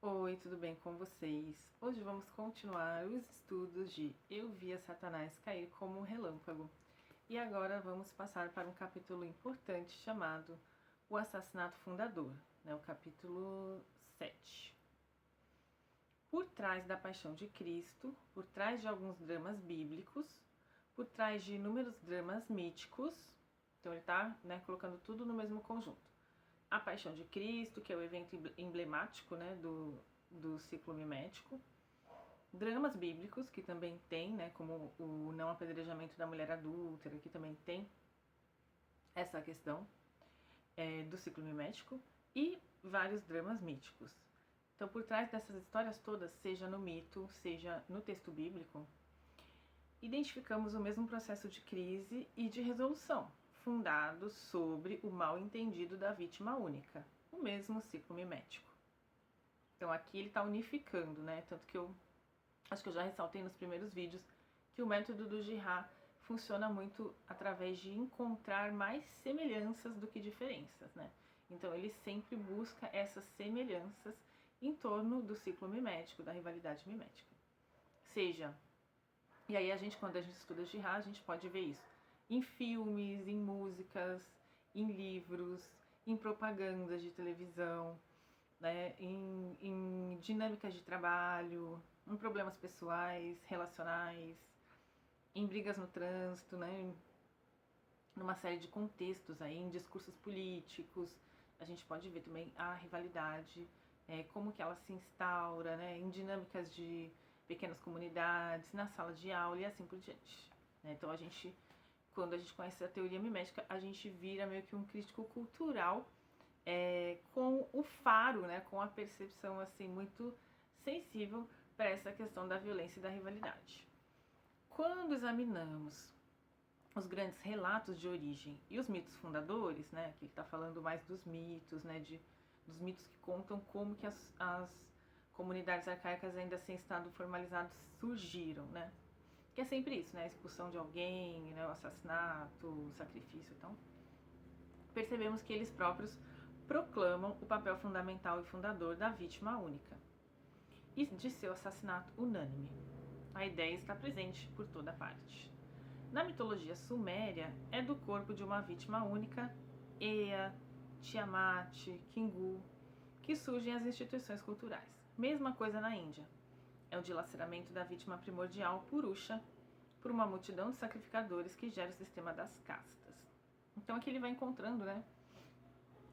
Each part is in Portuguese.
Oi, tudo bem com vocês? Hoje vamos continuar os estudos de Eu Via Satanás Cair como um Relâmpago. E agora vamos passar para um capítulo importante chamado O Assassinato Fundador, o capítulo 7. Por trás da paixão de Cristo, por trás de alguns dramas bíblicos, por trás de inúmeros dramas míticos, então ele está colocando tudo no mesmo conjunto. A Paixão de Cristo, que é o evento emblemático do ciclo mimético. Dramas bíblicos, que também tem, como o não apedrejamento da mulher adúltera, que também tem essa questão do ciclo mimético. E vários dramas míticos. Então, por trás dessas histórias todas, seja no mito, seja no texto bíblico, identificamos o mesmo processo de crise e de resolução, fundado sobre o mal entendido da vítima única, o mesmo ciclo mimético. Então aqui ele está unificando, tanto que eu acho que eu já ressaltei nos primeiros vídeos que o método do Girard funciona muito através de encontrar mais semelhanças do que diferenças, Então ele sempre busca essas semelhanças em torno do ciclo mimético, da rivalidade mimética. E aí quando a gente estuda Girard, a gente pode ver isso em filmes, em músicas, em livros, em propagandas de televisão, em dinâmicas de trabalho, em problemas pessoais, relacionais, em brigas no trânsito, numa série de contextos aí, em discursos políticos. A gente pode ver também a rivalidade, como que ela se instaura, em dinâmicas de pequenas comunidades, na sala de aula e assim por diante. Então quando a gente conhece a teoria mimética, a gente vira meio que um crítico cultural com o faro, com a percepção assim muito sensível para essa questão da violência e da rivalidade. Quando examinamos os grandes relatos de origem e os mitos fundadores, que ele está falando mais dos mitos, dos mitos que contam como que as comunidades arcaicas ainda sem estado formalizado surgiram, que é sempre isso, a expulsão de alguém, o assassinato, o sacrifício, então percebemos que eles próprios proclamam o papel fundamental e fundador da vítima única e de seu assassinato unânime. A ideia está presente por toda parte. Na mitologia suméria, é do corpo de uma vítima única, Ea, Tiamat, Kingu, que surgem as instituições culturais. Mesma coisa na Índia. É o dilaceramento da vítima primordial, Purusha, por uma multidão de sacrificadores que gera o sistema das castas. Então aqui ele vai encontrando,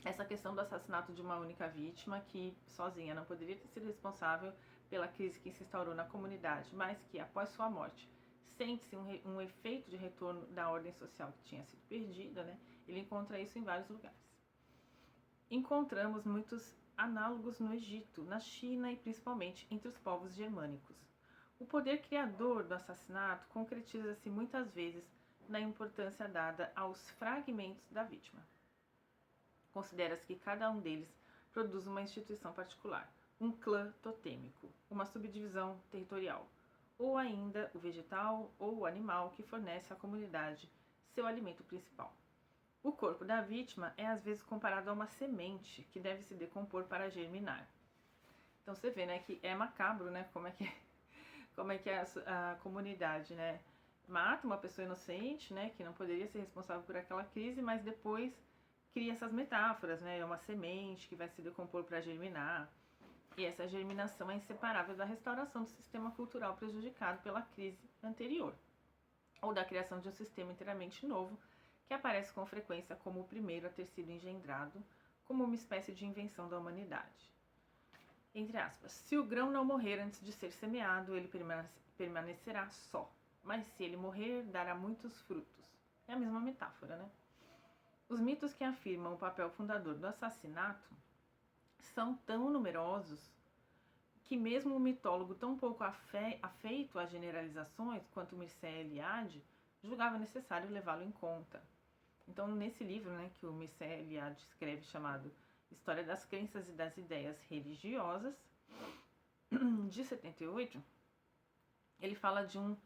essa questão do assassinato de uma única vítima que sozinha não poderia ter sido responsável pela crise que se instaurou na comunidade, mas que após sua morte sente-se um efeito de retorno da ordem social que tinha sido perdida, Ele encontra isso em vários lugares. Encontramos muitos análogos no Egito, na China e principalmente entre os povos germânicos. O poder criador do assassinato concretiza-se muitas vezes na importância dada aos fragmentos da vítima. Considera-se que cada um deles produz uma instituição particular, um clã totêmico, uma subdivisão territorial, ou ainda o vegetal ou o animal que fornece à comunidade seu alimento principal. O corpo da vítima é às vezes comparado a uma semente que deve se decompor para germinar. Então você vê, que é macabro, como é que é a comunidade, mata uma pessoa inocente, que não poderia ser responsável por aquela crise, mas depois cria essas metáforas, é uma semente que vai se decompor para germinar. E essa germinação é inseparável da restauração do sistema cultural prejudicado pela crise anterior, ou da criação de um sistema inteiramente novo, que aparece com frequência como o primeiro a ter sido engendrado, como uma espécie de invenção da humanidade. Entre aspas, se o grão não morrer antes de ser semeado, ele permanecerá só, mas se ele morrer, dará muitos frutos. É a mesma metáfora, Os mitos que afirmam o papel fundador do assassinato são tão numerosos que mesmo um mitólogo tão pouco afeito a generalizações quanto Mircea Eliade julgava necessário levá-lo em conta. Então, nesse livro que o Mircea Eliade escreve, chamado História das Crenças e das Ideias Religiosas, de 78, ele fala de um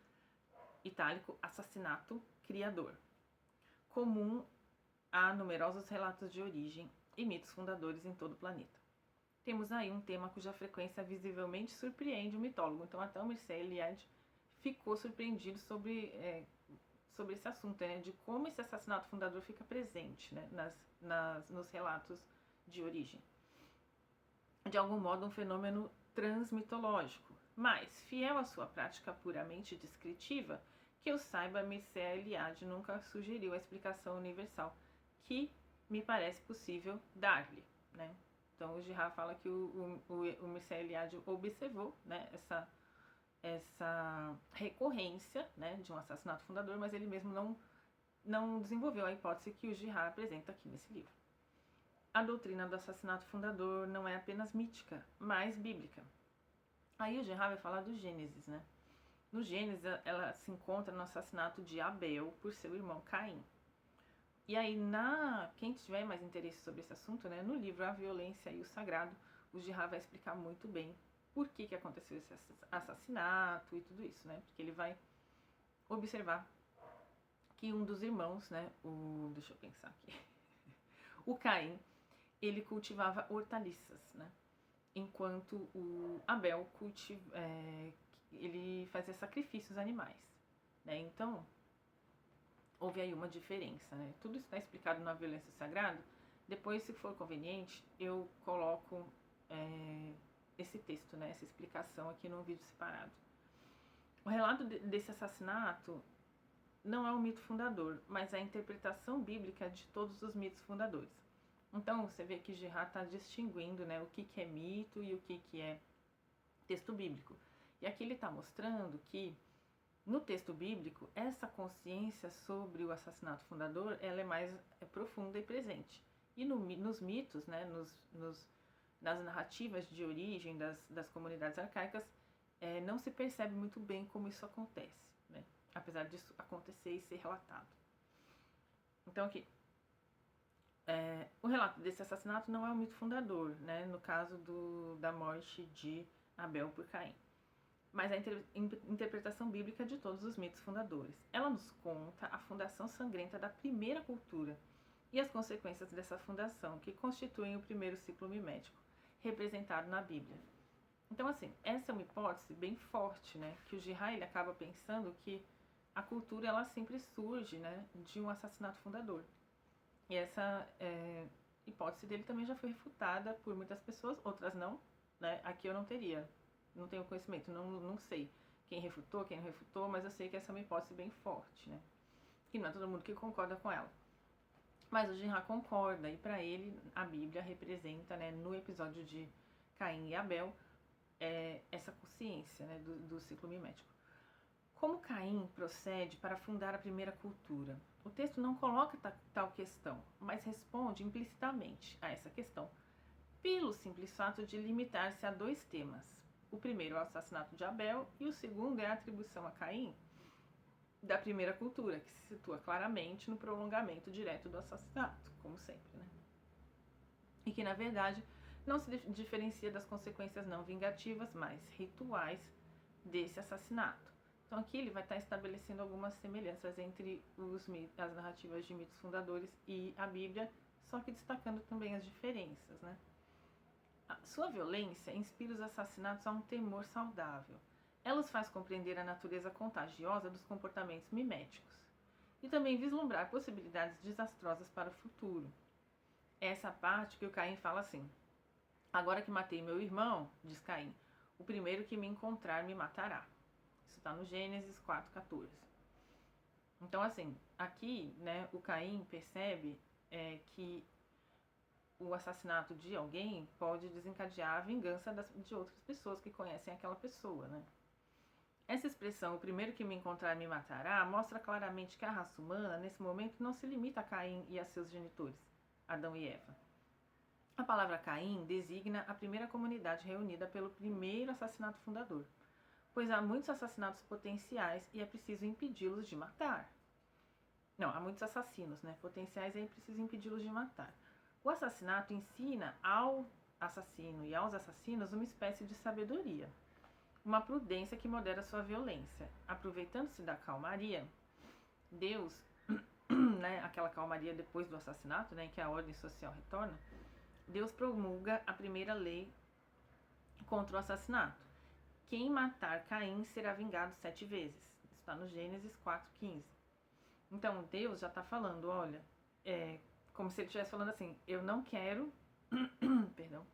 itálico assassinato criador, comum a numerosos relatos de origem e mitos fundadores em todo o planeta. temos aí um tema cuja frequência visivelmente surpreende o mitólogo. Então até o Mircea Eliade ficou surpreendido sobre esse assunto, né, de como esse assassinato fundador fica presente, né, nos relatos de origem. De algum modo, um fenômeno transmitológico, mas, fiel à sua prática puramente descritiva, que eu saiba, Mircea Eliade nunca sugeriu a explicação universal que me parece possível dar-lhe, né? Então, o Girard fala que o Mircea Eliade observou, né, essa recorrência, né, de um assassinato fundador, mas ele mesmo não desenvolveu a hipótese que o Girard apresenta aqui nesse livro. A doutrina do assassinato fundador não é apenas mítica, mas bíblica. Aí o Girard vai falar do Gênesis, né? No Gênesis, ela se encontra no assassinato de Abel por seu irmão Caim. E aí, quem tiver mais interesse sobre esse assunto, né, no livro A Violência e o Sagrado, o Girard vai explicar muito bem por que aconteceu esse assassinato e tudo isso, né? Porque ele vai observar que um dos irmãos, né, deixa eu pensar aqui, o Caim, ele cultivava hortaliças, né? Enquanto o Abel ele fazia sacrifícios animais, né? Então, houve aí uma diferença, né? Tudo isso está explicado na Violência Sagrada. Depois, se for conveniente, eu coloco esse texto, né? Essa explicação aqui num vídeo separado. O relato desse assassinato não é o mito fundador, mas é a interpretação bíblica de todos os mitos fundadores. Então, você vê que Girard está distinguindo, né, o que é mito e o que é texto bíblico. E aqui ele está mostrando que, no texto bíblico, essa consciência sobre o assassinato fundador ela é mais profunda e presente. E nos mitos, né, nas narrativas de origem das comunidades arcaicas, não se percebe muito bem como isso acontece, né, apesar disso acontecer e ser relatado. Então, aqui, o relato desse assassinato não é o mito fundador, né, no caso da morte de Abel por Caim, mas a interpretação bíblica de todos os mitos fundadores. Ela nos conta a fundação sangrenta da primeira cultura e as consequências dessa fundação, que constituem o primeiro ciclo mimético, representado na Bíblia. Então, assim, essa é uma hipótese bem forte, né, que o Girard ele acaba pensando que a cultura ela sempre surge, né, de um assassinato fundador. E essa hipótese dele também já foi refutada por muitas pessoas, outras não, né? Aqui eu não tenho conhecimento, não sei quem refutou, quem não refutou, mas eu sei que essa é uma hipótese bem forte, né? Que não é todo mundo que concorda com ela. Mas o Girard concorda, e para ele a Bíblia representa, né, no episódio de Caim e Abel, essa consciência, né, do ciclo mimético. Como Caim procede para fundar a primeira cultura? O texto não coloca tal questão, mas responde implicitamente a essa questão, pelo simples fato de limitar-se a dois temas. O primeiro é o assassinato de Abel e o segundo é a atribuição a Caim da primeira cultura, que se situa claramente no prolongamento direto do assassinato, como sempre, né? E que, na verdade, não se diferencia das consequências não vingativas, mas rituais desse assassinato. Então aqui ele vai estar estabelecendo algumas semelhanças entre as narrativas de mitos fundadores e a Bíblia, só que destacando também as diferenças, né? A sua violência inspira os assassinatos a um temor saudável. Ela os faz compreender a natureza contagiosa dos comportamentos miméticos e também vislumbrar possibilidades desastrosas para o futuro. Essa parte que o Caim fala assim: agora que matei meu irmão, diz Caim, o primeiro que me encontrar me matará. Isso está no Gênesis 4:14. Então, assim, aqui, né, o Caim percebe que o assassinato de alguém pode desencadear a vingança de outras pessoas que conhecem aquela pessoa, né? Essa expressão, o primeiro que me encontrar me matará, mostra claramente que a raça humana, nesse momento, não se limita a Caim e a seus genitores, Adão e Eva. A palavra Caim designa a primeira comunidade reunida pelo primeiro assassinato fundador, pois há muitos assassinatos potenciais e é preciso impedi-los de matar. Não, há muitos assassinos, né, potenciais e é preciso impedi-los de matar. O assassinato ensina ao assassino e aos assassinos uma espécie de sabedoria, uma prudência que modera sua violência. Aproveitando-se da calmaria, Deus, né, aquela calmaria depois do assassinato, né, em que a ordem social retorna, Deus promulga a primeira lei contra o assassinato. Quem matar Caim será vingado 7 vezes. Isso está no Gênesis 4:15. Então Deus já está falando, olha, como se ele estivesse falando assim, eu não quero, perdão,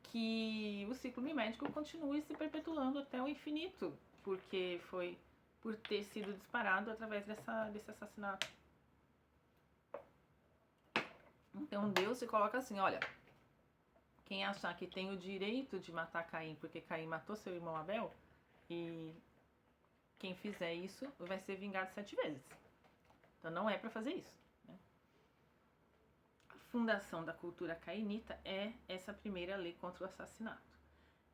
que o ciclo mimético continue se perpetuando até o infinito, porque foi por ter sido disparado através desse assassinato. Então Deus se coloca assim, olha, quem achar que tem o direito de matar Caim porque Caim matou seu irmão Abel, e quem fizer isso vai ser vingado 7 vezes. Então não é para fazer isso. Né? A fundação da cultura cainita é essa primeira lei contra o assassinato.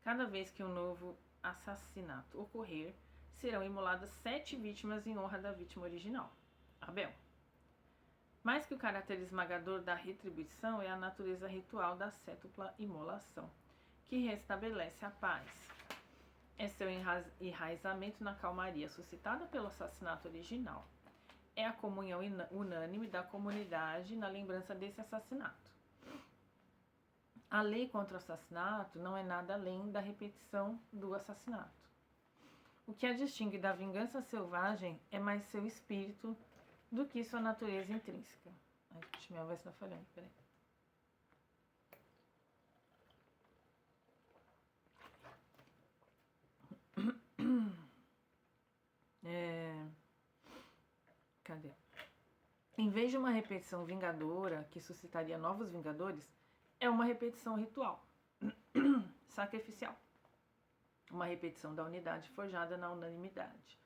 Cada vez que um novo assassinato ocorrer, serão imoladas 7 vítimas em honra da vítima original, Abel. Mais que o caráter esmagador da retribuição é a natureza ritual da sétupla imolação, que restabelece a paz. É seu enraizamento na calmaria suscitada pelo assassinato original. É a comunhão unânime da comunidade na lembrança desse assassinato. A lei contra o assassinato não é nada além da repetição do assassinato. O que a distingue da vingança selvagem é mais seu espírito do que sua natureza intrínseca. Ai, gente, minha voz está falhando, peraí. Cadê? Em vez de uma repetição vingadora que suscitaria novos vingadores, é uma repetição ritual, sacrificial. Uma repetição da unidade forjada na unanimidade.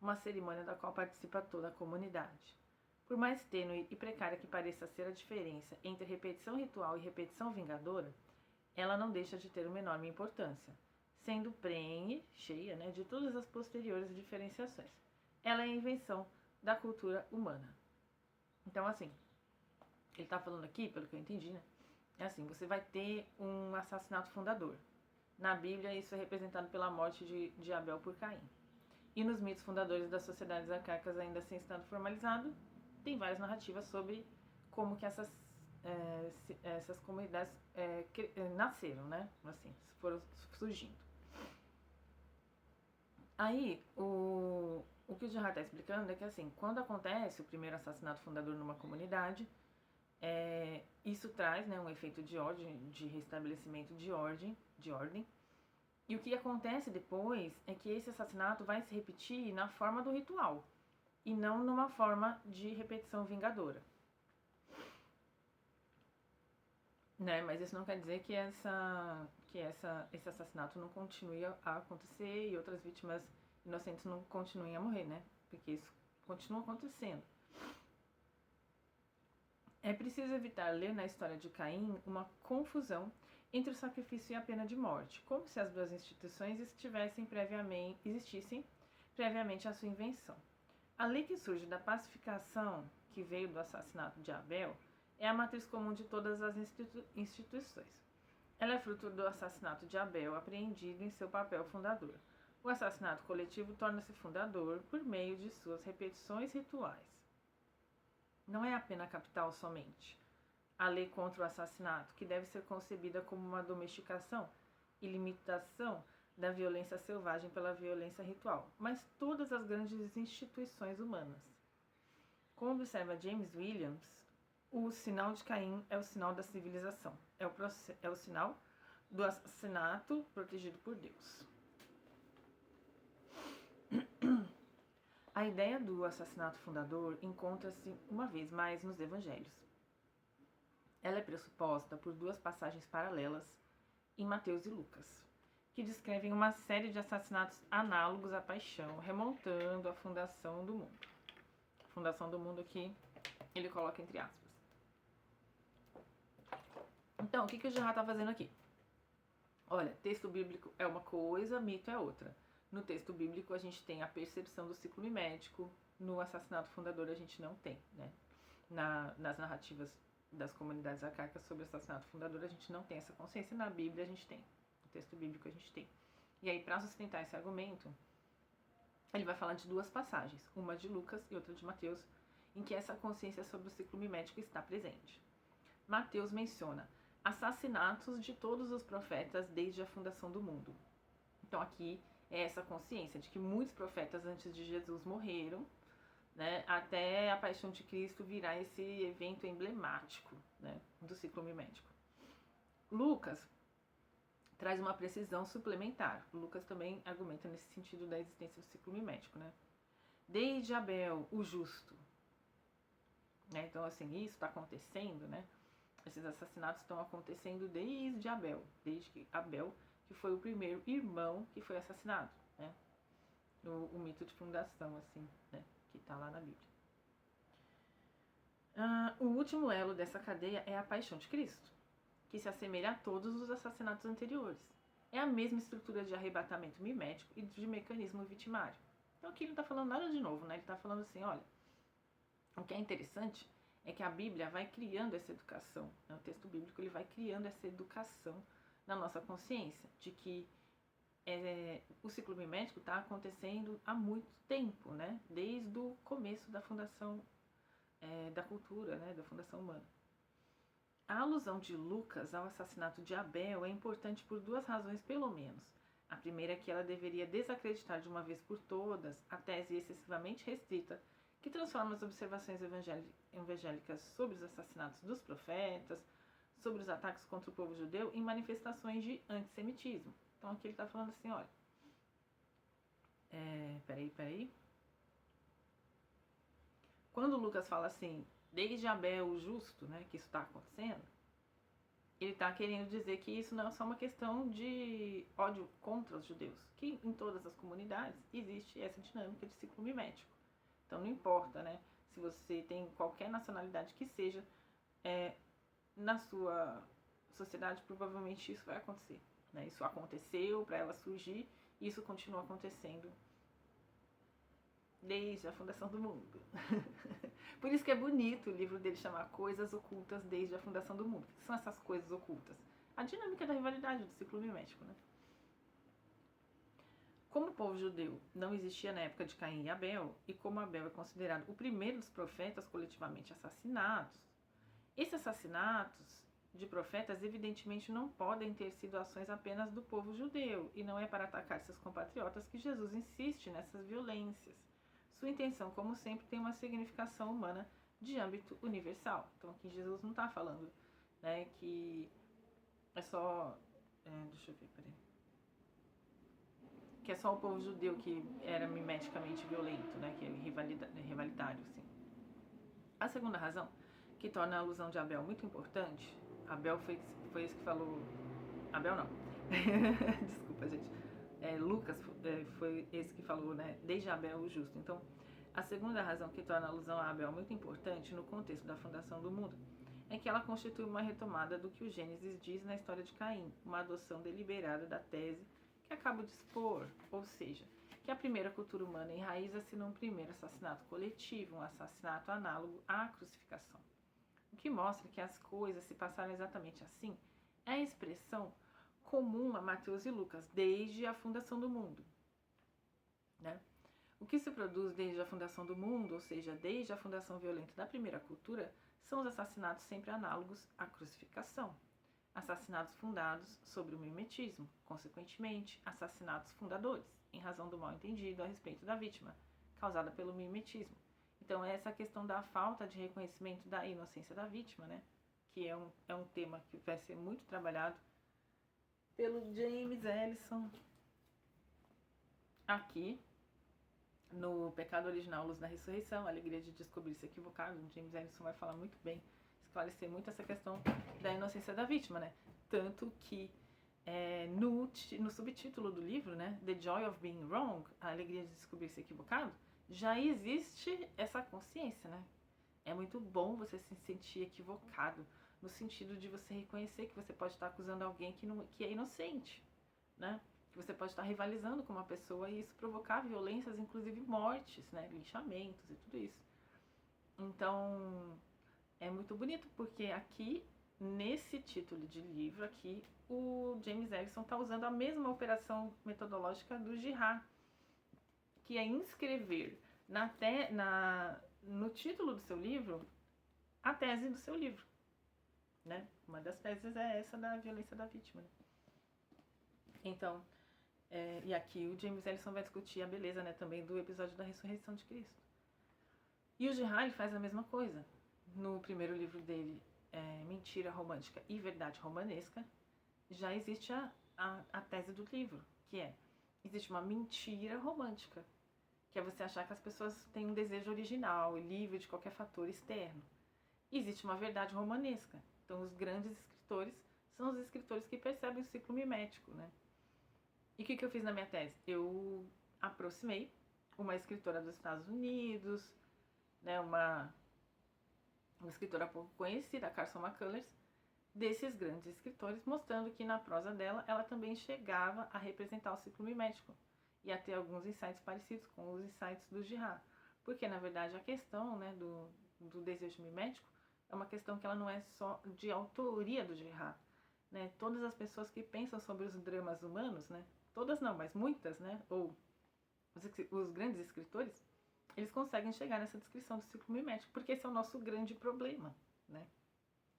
Uma cerimônia da qual participa toda a comunidade. Por mais tênue e precária que pareça ser a diferença entre repetição ritual e repetição vingadora, ela não deixa de ter uma enorme importância, sendo prenhe, cheia, de todas as posteriores diferenciações. Ela é a invenção da cultura humana. Então, assim, ele está falando aqui, pelo que eu entendi, né? É assim, você vai ter um assassinato fundador. Na Bíblia, isso é representado pela morte de Abel por Caim. E nos mitos fundadores das sociedades arcaicas ainda sem estado formalizado, tem várias narrativas sobre como que essas comunidades nasceram, né? Assim, foram surgindo. Aí, o que o Gerard está explicando é que, assim, quando acontece o primeiro assassinato fundador numa comunidade, isso traz, um efeito de ordem, de restabelecimento de ordem. E o que acontece depois é que esse assassinato vai se repetir na forma do ritual e não numa forma de repetição vingadora. Né? Mas isso não quer dizer que esse assassinato não continue a acontecer e outras vítimas inocentes não continuem a morrer, né? Porque isso continua acontecendo. É preciso evitar ler na história de Caim uma confusão entre o sacrifício e a pena de morte, como se as duas instituições existissem previamente à sua invenção. A lei que surge da pacificação, que veio do assassinato de Abel, é a matriz comum de todas as instituições. Ela é fruto do assassinato de Abel, apreendido em seu papel fundador. O assassinato coletivo torna-se fundador por meio de suas repetições rituais. Não é a pena capital somente. A lei contra o assassinato, que deve ser concebida como uma domesticação e limitação da violência selvagem pela violência ritual, mas todas as grandes instituições humanas. Como observa James Williams, o sinal de Caim é o sinal da civilização, é o sinal do assassinato protegido por Deus. A ideia do assassinato fundador encontra-se uma vez mais nos evangelhos. Ela é pressuposta por duas passagens paralelas em Mateus e Lucas, que descrevem uma série de assassinatos análogos à paixão, remontando à fundação do mundo. A fundação do mundo aqui ele coloca entre aspas. Então, o que o Gerard está fazendo aqui? Olha, texto bíblico é uma coisa, mito é outra. No texto bíblico a gente tem a percepção do ciclo mimético, no assassinato fundador a gente não tem, né? Nas narrativas das comunidades arcaicas sobre o assassinato fundador a gente não tem essa consciência, na Bíblia a gente tem, no texto bíblico a gente tem. E aí, para sustentar esse argumento, ele vai falar de duas passagens, uma de Lucas e outra de Mateus, em que essa consciência sobre o ciclo mimético está presente. Mateus menciona: assassinatos de todos os profetas desde a fundação do mundo. Então aqui é essa consciência de que muitos profetas antes de Jesus morreram, né, até a paixão de Cristo virar esse evento emblemático, né, do ciclo mimético. Lucas traz uma precisão suplementar. Lucas também argumenta nesse sentido da existência do ciclo mimético, né? Desde Abel, o justo. Né? Então, assim, isso está acontecendo, né? Esses assassinatos estão acontecendo desde Abel. Desde que Abel, que foi o primeiro irmão que foi assassinado, né? O mito de fundação, assim, né? Que está lá na Bíblia. O último elo dessa cadeia é a paixão de Cristo, que se assemelha a todos os assassinatos anteriores. É a mesma estrutura de arrebatamento mimético e de mecanismo vitimário. Então aqui ele não está falando nada de novo, né? Ele está falando assim, olha, o que é interessante é que a Bíblia vai criando essa educação, né? O texto bíblico ele vai criando essa educação na nossa consciência, de que o ciclo mimético está acontecendo há muito tempo, né? Desde o começo da fundação da cultura, né? Da fundação humana. A alusão de Lucas ao assassinato de Abel é importante por duas razões, pelo menos. A primeira é que ela deveria desacreditar de uma vez por todas a tese excessivamente restrita que transforma as observações evangélicas sobre os assassinatos dos profetas, sobre os ataques contra o povo judeu, em manifestações de antissemitismo. Então aqui ele está falando assim, olha... Peraí. Quando Lucas fala assim... Desde Abel, o justo, né, que isso está acontecendo, ele está querendo dizer que isso não é só uma questão de ódio contra os judeus, que em todas as comunidades existe essa dinâmica de ciclo mimético. Então não importa, né, se você tem qualquer nacionalidade que seja, na sua sociedade provavelmente isso vai acontecer. Né? Isso aconteceu para ela surgir e isso continua acontecendo desde a fundação do mundo. Por isso que é bonito o livro dele chamar Coisas Ocultas desde a fundação do mundo. O que são essas coisas ocultas? A dinâmica da rivalidade do ciclo mimético, né? Como o povo judeu não existia na época de Caim e Abel, e como Abel é considerado o primeiro dos profetas coletivamente assassinados, esses assassinatos de profetas evidentemente não podem ter sido ações apenas do povo judeu, e não é para atacar seus compatriotas que Jesus insiste nessas violências. Sua intenção, como sempre, tem uma significação humana de âmbito universal. Então aqui Jesus não está falando, né, que é só... deixa eu ver, peraí. Que é só o povo judeu que era mimeticamente violento, né, que é rivalitário, assim. A segunda razão, que torna a alusão de Abel muito importante... Abel foi esse que falou... Abel não. Desculpa, gente. Lucas foi esse que falou, né? Desde Abel o justo. Então, a segunda razão que torna a alusão a Abel muito importante no contexto da fundação do mundo é que ela constitui uma retomada do que o Gênesis diz na história de Caim, uma adoção deliberada da tese que acabo de expor, ou seja, que a primeira cultura humana enraiza-se num primeiro assassinato coletivo, um assassinato análogo à crucificação. O que mostra que as coisas se passaram exatamente assim é a expressão comum a Mateus e Lucas, desde a fundação do mundo. Né? O que se produz desde a fundação do mundo, ou seja, desde a fundação violenta da primeira cultura, são os assassinatos sempre análogos à crucificação. Assassinatos fundados sobre o mimetismo, consequentemente, assassinatos fundadores, em razão do mal-entendido a respeito da vítima, causada pelo mimetismo. Então, essa questão da falta de reconhecimento da inocência da vítima, né? Que é um tema que vai ser muito trabalhado pelo James Ellison aqui no Pecado Original, Luz da Ressurreição, a Alegria de Descobrir-se Equivocado. O James Ellison vai falar muito bem, esclarecer muito essa questão da inocência da vítima, né? Tanto que no subtítulo do livro, né, The Joy of Being Wrong, a Alegria de Descobrir-se Equivocado, já existe essa consciência, né? É muito bom você se sentir equivocado, no sentido de você reconhecer que você pode estar acusando alguém que é inocente, né? Que você pode estar rivalizando com uma pessoa e isso provocar violências, inclusive mortes, né? Linchamentos e tudo isso. Então, é muito bonito porque aqui, nesse título de livro aqui, o James Ellison está usando a mesma operação metodológica do Girard, que é inscrever no título do seu livro a tese do seu livro. Né? Uma das teses é essa da violência da vítima, né? Então, e aqui o James Ellison vai discutir a beleza, né, também do episódio da ressurreição de Cristo. E o Girard faz a mesma coisa. No primeiro livro dele, Mentira Romântica e Verdade Romanesca, já existe a tese do livro, que existe uma mentira romântica, que é você achar que as pessoas têm um desejo original e livre de qualquer fator externo. E existe uma verdade romanesca. Então, os grandes escritores são os escritores que percebem o ciclo mimético, né? E o que eu fiz na minha tese? Eu aproximei uma escritora dos Estados Unidos, né, uma escritora pouco conhecida, a Carson McCullers, desses grandes escritores, mostrando que na prosa dela ela também chegava a representar o ciclo mimético e a ter alguns insights parecidos com os insights do Girard. Porque, na verdade, a questão, né, do desejo mimético é uma questão que ela não é só de autoria do Girard, né? Todas as pessoas que pensam sobre os dramas humanos, né? Todas não, mas muitas, né? Ou os grandes escritores, eles conseguem chegar nessa descrição do ciclo mimético, porque esse é o nosso grande problema, né?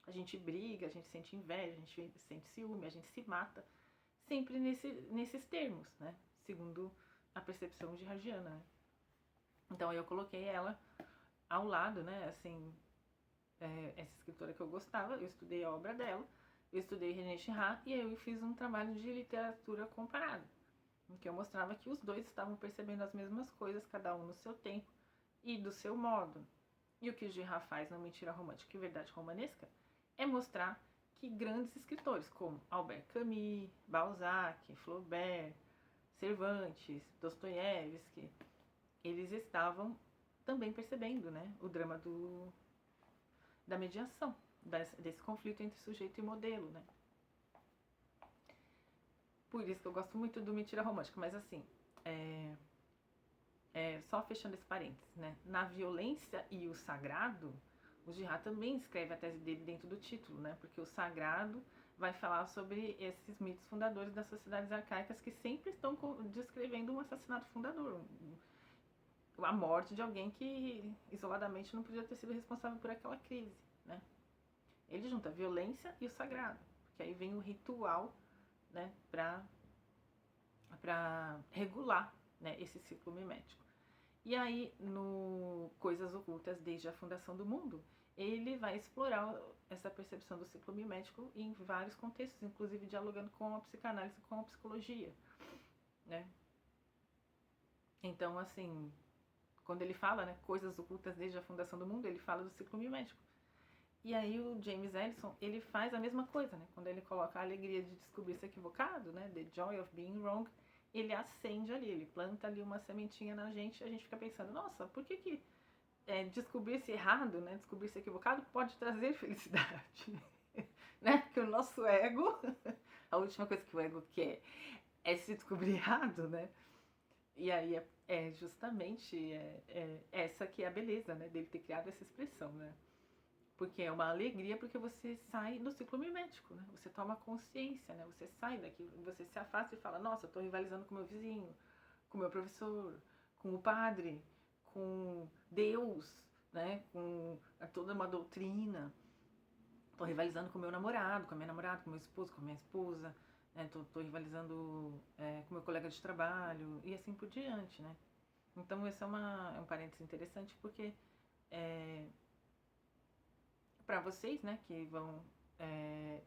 A gente briga, a gente sente inveja, a gente sente ciúme, a gente se mata, sempre nesses termos, né? Segundo a percepção girardiana, né? Então eu coloquei ela ao lado, né? Assim, essa escritora que eu gostava, eu estudei a obra dela, eu estudei René Girard e aí eu fiz um trabalho de literatura comparada, em que eu mostrava que os dois estavam percebendo as mesmas coisas, cada um no seu tempo e do seu modo. E o que o Girard faz no Mentira Romântica e Verdade Romanesca é mostrar que grandes escritores como Albert Camus, Balzac, Flaubert, Cervantes, Dostoiévski, eles estavam também percebendo, né, o drama da mediação, desse conflito entre sujeito e modelo, né? Por isso que eu gosto muito do Mentira Romântica, mas assim, só fechando esse parênteses, né? Na violência e o sagrado, o Girard também escreve a tese dele dentro do título, né? Porque o sagrado vai falar sobre esses mitos fundadores das sociedades arcaicas que sempre estão descrevendo um assassinato fundador, a morte de alguém que isoladamente não podia ter sido responsável por aquela crise, né? Ele junta a violência e o sagrado, porque aí vem o ritual, né, para regular, né, esse ciclo mimético. E aí, no Coisas Ocultas desde a Fundação do Mundo, ele vai explorar essa percepção do ciclo mimético em vários contextos, inclusive dialogando com a psicanálise e com a psicologia, né? Então, assim, quando ele fala, né, Coisas Ocultas desde a Fundação do Mundo, ele fala do ciclo mimético. E aí o James Ellison, ele faz a mesma coisa, né? Quando ele coloca a alegria de descobrir-se equivocado, né? The Joy of Being Wrong, ele acende ali, ele planta ali uma sementinha na gente e a gente fica pensando, nossa, por que descobrir-se errado, né? Descobrir-se equivocado pode trazer felicidade, né? Porque o nosso ego, a última coisa que o ego quer é se descobrir errado, né? E aí é justamente essa que é a beleza, né? Dele ter criado essa expressão, né? Porque é uma alegria, porque você sai do ciclo mimético, né? Você toma consciência, né? Você sai daquilo, você se afasta e fala, nossa, eu tô rivalizando com o meu vizinho, com o meu professor, com o padre, com Deus, né? Com toda uma doutrina. Tô rivalizando com o meu namorado, com a minha namorada, com o meu esposo, com a minha esposa, né? Tô rivalizando com o meu colega de trabalho e assim por diante, né? Então esse é um parênteses interessante, porque para vocês, né, que vão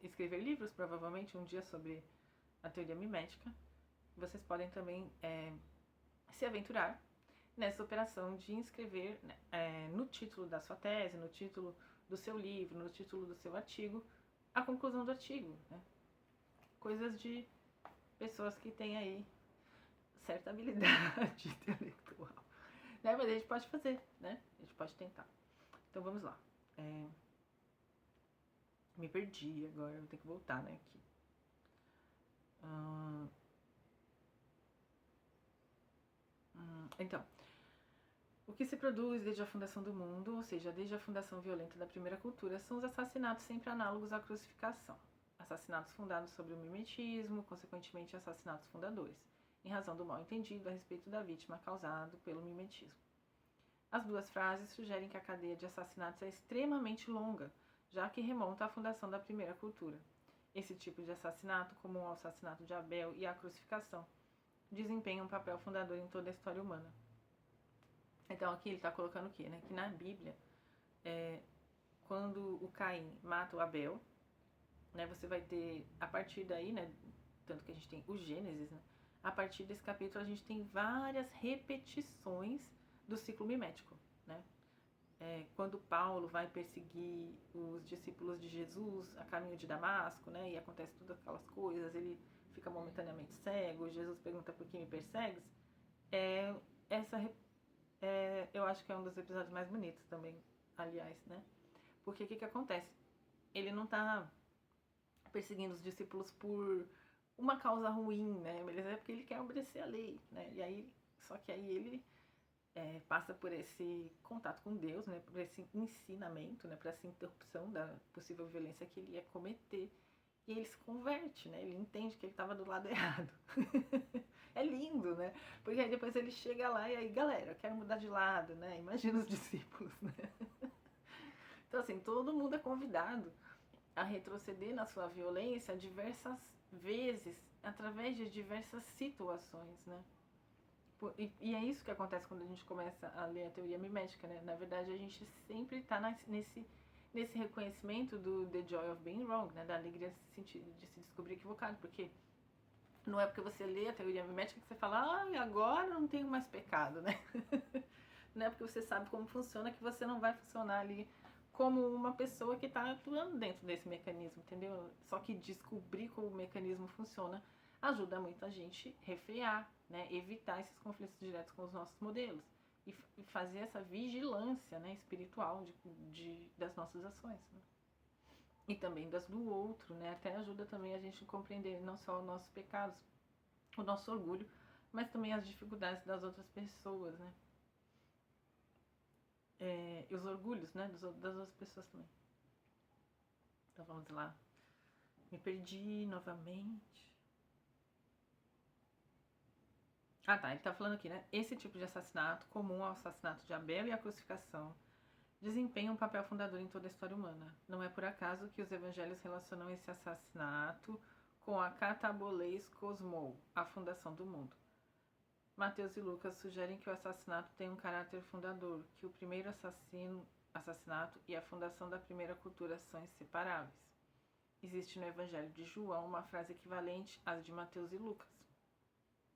escrever livros, provavelmente um dia sobre a teoria mimética, vocês podem também se aventurar nessa operação de inscrever no título da sua tese, no título do seu livro, no título do seu artigo, a conclusão do artigo, né? Coisas de pessoas que têm aí certa habilidade intelectual, né? Mas a gente pode fazer, né? A gente pode tentar. Então vamos lá. Me perdi agora, vou ter que voltar, né, aqui. Então, o que se produz desde a fundação do mundo, ou seja, desde a fundação violenta da primeira cultura, são os assassinatos sempre análogos à crucificação. Assassinatos fundados sobre o mimetismo, consequentemente assassinatos fundadores, em razão do mal entendido a respeito da vítima causado pelo mimetismo. As duas frases sugerem que a cadeia de assassinatos é extremamente longa já que remonta à fundação da primeira cultura. Esse tipo de assassinato, como o assassinato de Abel e a crucificação, desempenha um papel fundador em toda a história humana. Então aqui ele está colocando o quê? Né? Que na Bíblia, quando o Caim mata o Abel, né, você vai ter, a partir daí, né, tanto que a gente tem o Gênesis, né, a partir desse capítulo a gente tem várias repetições do ciclo mimético. Né? Quando Paulo vai perseguir os discípulos de Jesus a caminho de Damasco, né, e acontece todas aquelas coisas, ele fica momentaneamente cego, Jesus pergunta por que me persegues, eu acho que é um dos episódios mais bonitos também, aliás, né? Porque o que acontece? Ele não está perseguindo os discípulos por uma causa ruim, né? Mas é porque ele quer obedecer a lei, né? E aí, só que aí ele passa por esse contato com Deus, né? Por esse ensinamento, né? Por essa interrupção da possível violência que ele ia cometer. E ele se converte, né? Ele entende que ele estava do lado errado. É lindo, né? Porque aí depois ele chega lá e aí, galera, eu quero mudar de lado, né? Imagina os discípulos, né? Então, assim, todo mundo é convidado a retroceder na sua violência diversas vezes, através de diversas situações, né? E é isso que acontece quando a gente começa a ler a teoria mimética, né? Na verdade, a gente sempre está nesse reconhecimento do The Joy of Being Wrong, né? Da alegria de se descobrir equivocado, porque não é porque você lê a teoria mimética que você fala, agora não tenho mais pecado, né? Não é porque você sabe como funciona que você não vai funcionar ali como uma pessoa que está atuando dentro desse mecanismo, entendeu? Só que descobrir como o mecanismo funciona ajuda muito a gente refrear, né? Evitar esses conflitos diretos com os nossos modelos e fazer essa vigilância, né, espiritual das nossas ações, né? E também das do outro, né? Até ajuda também a gente a compreender não só os nossos pecados, o nosso orgulho, mas também as dificuldades das outras pessoas, né? E os orgulhos, né, das outras pessoas também. Então vamos lá. Me perdi novamente. Tá, ele tá falando aqui, né? Esse tipo de assassinato, comum ao assassinato de Abel e à crucificação, desempenha um papel fundador em toda a história humana. Não é por acaso que os evangelhos relacionam esse assassinato com a Kataboleis Cosmou, a fundação do mundo. Mateus e Lucas sugerem que o assassinato tem um caráter fundador, que o primeiro assassinato e a fundação da primeira cultura são inseparáveis. Existe no Evangelho de João uma frase equivalente às de Mateus e Lucas,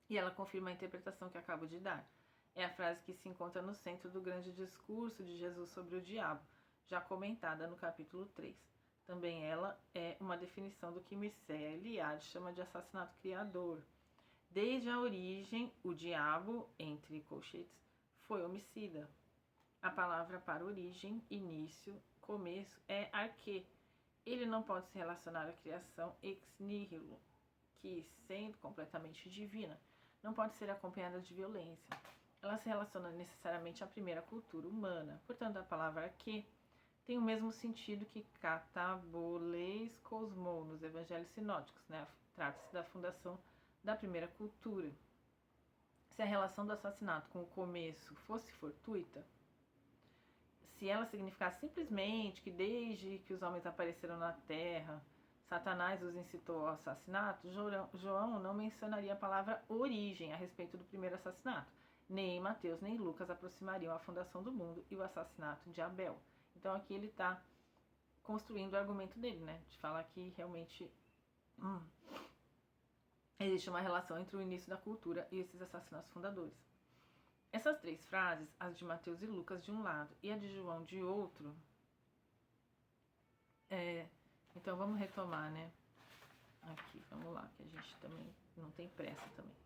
e ela confirma a interpretação que acabo de dar. É a frase que se encontra no centro do grande discurso de Jesus sobre o diabo, já comentada no capítulo 3. Também ela é uma definição do que Mircea Eliade chama de assassinato criador. Desde a origem, o diabo, entre colchetes, foi homicida. A palavra para origem, início, começo é arque. Ele não pode se relacionar à criação ex nihilo, que, sendo completamente divina, não pode ser acompanhada de violência. Ela se relaciona necessariamente à primeira cultura humana. Portanto, a palavra arque tem o mesmo sentido que kataboleis cosmou nos evangelhos sinóticos, né? Trata-se da fundação da primeira cultura. Se a relação do assassinato com o começo fosse fortuita, se ela significasse simplesmente que desde que os homens apareceram na Terra, Satanás os incitou ao assassinato, João não mencionaria a palavra origem a respeito do primeiro assassinato. Nem Mateus nem Lucas aproximariam a fundação do mundo e o assassinato de Abel. Então aqui ele está construindo o argumento dele, né? De falar que realmente existe uma relação entre o início da cultura e esses assassinatos fundadores. Essas três frases, as de Mateus e Lucas de um lado e a de João de outro, então vamos retomar, né? Aqui, vamos lá, que a gente também não tem pressa também.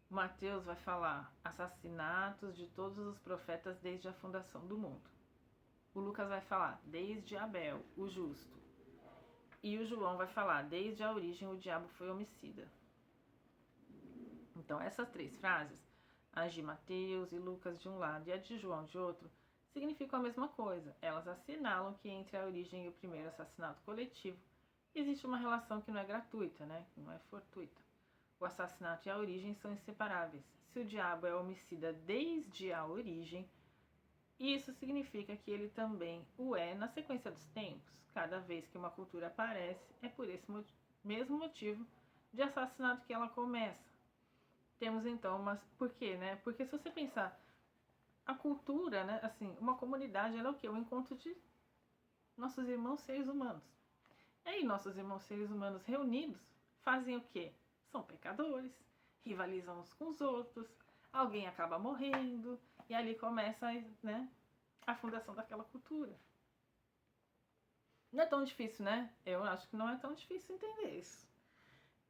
Mateus vai falar assassinatos de todos os profetas desde a fundação do mundo. O Lucas vai falar desde Abel, o justo. E o João vai falar desde a origem o diabo foi homicida. Então essas três frases, as de Mateus e Lucas de um lado e a de João de outro, significam a mesma coisa. Elas assinalam que entre a origem e o primeiro assassinato coletivo existe uma relação que não é gratuita, né? Que não é fortuita. O assassinato e a origem são inseparáveis. Se o diabo é homicida desde a origem, Isso significa que ele também o é na sequência dos tempos. Cada vez que uma cultura aparece, é por esse mesmo motivo de assassinato que ela começa. Temos então uma... Por quê, né? Porque se você pensar, a cultura, né? Assim, uma comunidade, ela é o quê? O encontro de nossos irmãos seres humanos. E aí, nossos irmãos seres humanos reunidos fazem o quê? São pecadores, rivalizam uns com os outros, alguém acaba morrendo, e ali começa, né, a fundação daquela cultura. Não é tão difícil, né? Eu acho que não é tão difícil entender isso.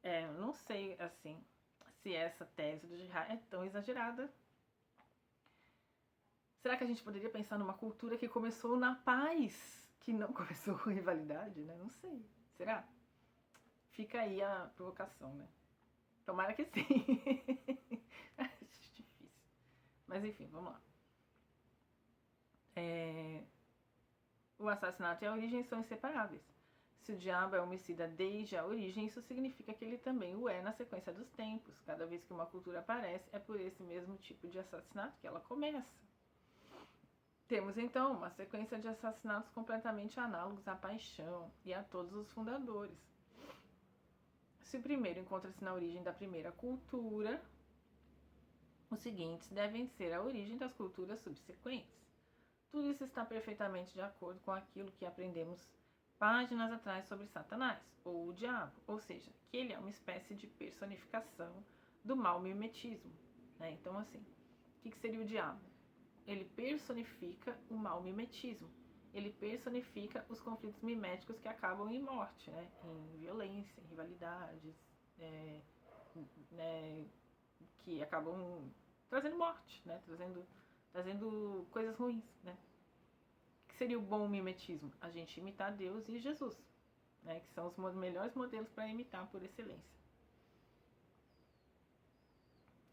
Eu não sei, assim, se essa tese do Girard é tão exagerada. Será que a gente poderia pensar numa cultura que começou na paz, que não começou com rivalidade, né? Não sei. Será? Fica aí a provocação, né? Tomara que sim. Acho difícil. Mas enfim, vamos lá. O assassinato e a origem são inseparáveis. Se o diabo é homicida desde a origem, isso significa que ele também o é na sequência dos tempos. Cada vez que uma cultura aparece, é por esse mesmo tipo de assassinato que ela começa. Temos então uma sequência de assassinatos completamente análogos à paixão e a todos os fundadores. Se o primeiro encontra-se na origem da primeira cultura, os seguintes devem ser a origem das culturas subsequentes. Tudo isso está perfeitamente de acordo com aquilo que aprendemos páginas atrás sobre Satanás, ou o diabo, ou seja, que ele é uma espécie de personificação do mau mimetismo. Né? Então, assim, o que seria o diabo? Ele personifica o mau mimetismo. Ele personifica os conflitos miméticos que acabam em morte, né? Em violência, em rivalidades, né? Que acabam trazendo morte, né? Trazendo coisas ruins, né? O que seria o bom mimetismo? A gente imitar Deus e Jesus, né? Que são os melhores modelos para imitar por excelência.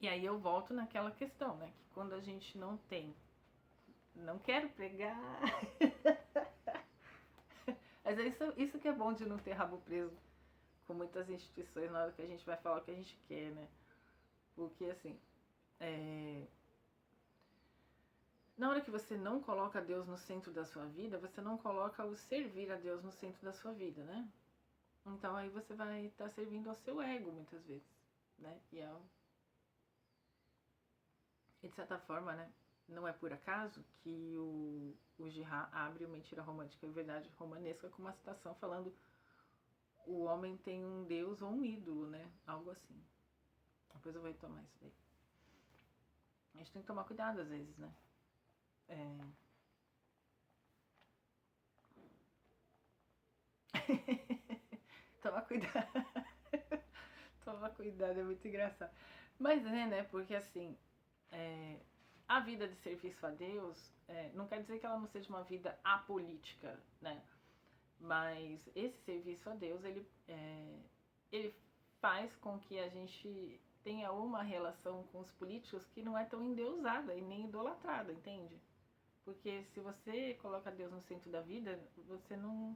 E aí eu volto naquela questão, né? Que quando a gente não tem... Não quero pregar... Mas é isso que é bom de não ter rabo preso com muitas instituições na hora que a gente vai falar o que a gente quer, né? Porque, assim... Na hora que você não coloca Deus no centro da sua vida, você não coloca o servir a Deus no centro da sua vida, né? Então aí você vai estar servindo ao seu ego muitas vezes, né? E de certa forma, né? Não é por acaso que o Girard abre o Mentira Romântica e Verdade Romanesca com uma citação falando: o homem tem um deus ou um ídolo, né? Algo assim. Depois eu vou retomar isso daí. A gente tem que tomar cuidado às vezes, né? Tomar cuidado. Tomar cuidado, é muito engraçado. Mas né? Porque assim, a vida de serviço a Deus não quer dizer que ela não seja uma vida apolítica, né? Mas esse serviço a Deus, ele faz com que a gente tenha uma relação com os políticos que não é tão endeusada e nem idolatrada, entende? Porque se você coloca Deus no centro da vida, você não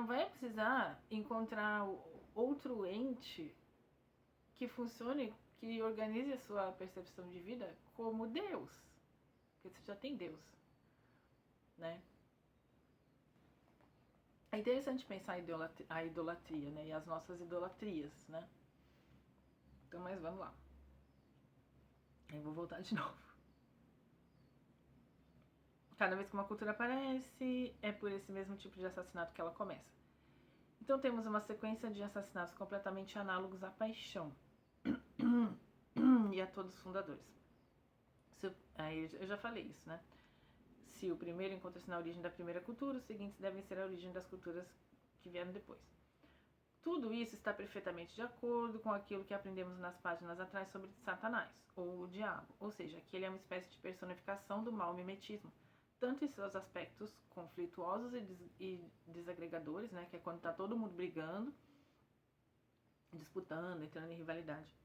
vai precisar encontrar outro ente que funcione, que organize a sua percepção de vida como Deus. Porque você já tem Deus, né? É interessante pensar a idolatria, né? E as nossas idolatrias, né? Então, mas vamos lá. Eu vou voltar de novo. Cada vez que uma cultura aparece, é por esse mesmo tipo de assassinato que ela começa. Então temos uma sequência de assassinatos completamente análogos à paixão e a todos os fundadores. Aí eu já falei isso, né? Se o primeiro encontra-se na origem da primeira cultura, os seguintes devem ser a origem das culturas que vieram depois. Tudo isso está perfeitamente de acordo com aquilo que aprendemos nas páginas atrás sobre Satanás, ou o diabo, ou seja, que ele é uma espécie de personificação do mau mimetismo, tanto em seus aspectos conflituosos e desagregadores, né, que é quando está todo mundo brigando, disputando, entrando em rivalidade,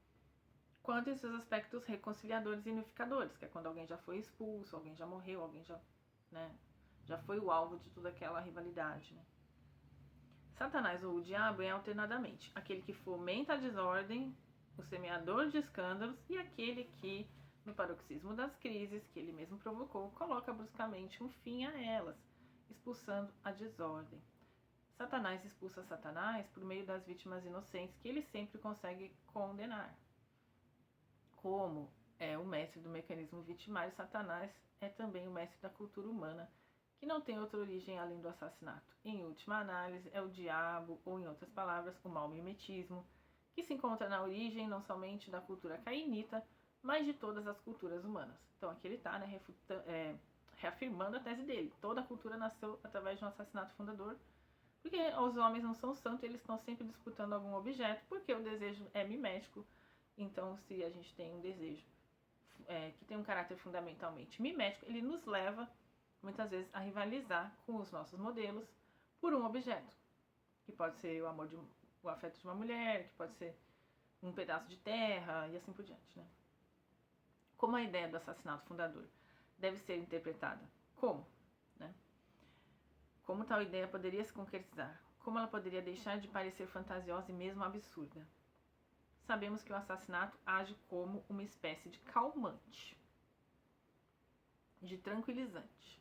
quanto em seus aspectos reconciliadores e unificadores, que é quando alguém já foi expulso, alguém já morreu, alguém já foi o alvo de toda aquela rivalidade, né. Satanás ou o diabo é alternadamente aquele que fomenta a desordem, o semeador de escândalos e aquele que No paroxismo das crises, que ele mesmo provocou, coloca bruscamente um fim a elas, expulsando a desordem. Satanás expulsa Satanás por meio das vítimas inocentes que ele sempre consegue condenar. Como é o mestre do mecanismo vitimário, Satanás é também o mestre da cultura humana, que não tem outra origem além do assassinato. Em última análise, é o diabo, ou em outras palavras, o mau mimetismo, que se encontra na origem não somente da cultura cainita, mas de todas as culturas humanas. Então aqui ele está, né, reafirmando a tese dele. Toda a cultura nasceu através de um assassinato fundador, porque os homens não são santos, eles estão sempre disputando algum objeto, porque o desejo é mimético. Então, se a gente tem um desejo que tem um caráter fundamentalmente mimético, ele nos leva, muitas vezes, a rivalizar com os nossos modelos por um objeto, que pode ser o afeto de uma mulher, que pode ser um pedaço de terra e assim por diante, né? Como a ideia do assassinato fundador deve ser interpretada? Como? Né? Como tal ideia poderia se concretizar? Como ela poderia deixar de parecer fantasiosa e mesmo absurda? Sabemos que o assassinato age como uma espécie de calmante, de tranquilizante,